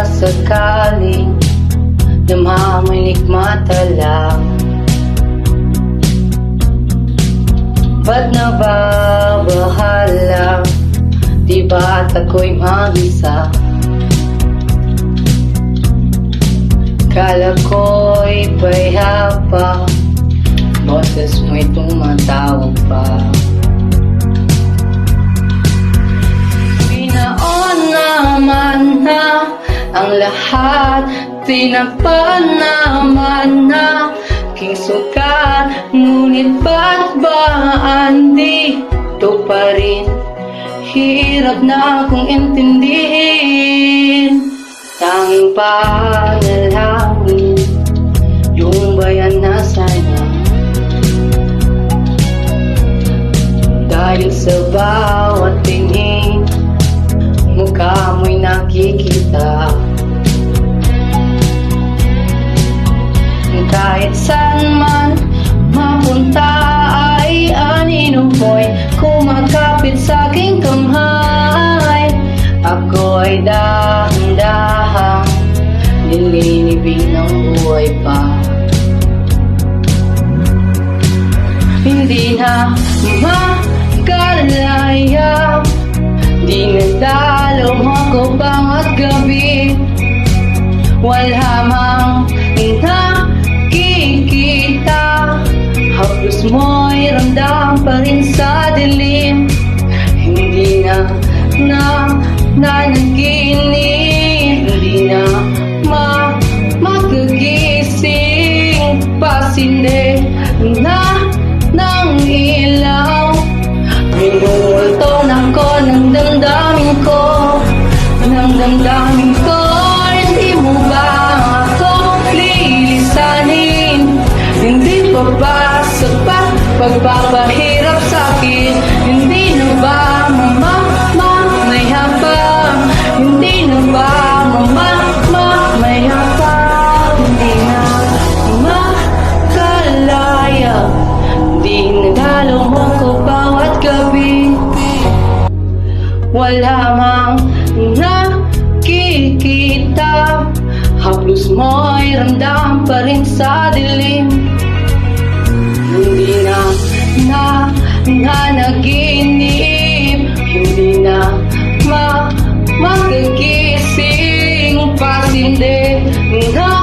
sakaling namamalikmata lang. Ba't nababahala? Di ba't ako'y mag-isa? Kala ko'y payapa, boses mo'y tumatawag pa. Binaon naman na ang lahat, tinakpan naman na aking sukat, ngunit ba't ba andito pa rin? Hirap na akong intindihin. Tanging panalangin, yung bayan na sana. Dahil sa bawat tingin, mukha mo'y nakikita. Kahit saan man mapunta ay anino ko'y kumakapit sa aking kamay. Ako'y dahan-dahang nilinibig ng buhay pa. Hindi na makalaya, di nadalaw ako bawat gabi. Wala mang nakikita, haplos mo'y ramdam pa rin sa dilim. Hindi na nanaginip, hindi na magagising. Pasinde na ng ilaw, minumulto na ko ng damdamin ko, ng damdamin ko. Hindi mo ba ako lilisanin? Hindi pa ba sapat pagpapahirap sa'kin? Hindi na ba mayhabang? Hindi na ba mayhabang? Hindi na makalaya, di nadalaw mo ko bawat gabi. Wala mang nakikita, haplos mo'y ramdam pa rin sa dilim. Hindi na nanaginip, hindi na magagising. Pasinde na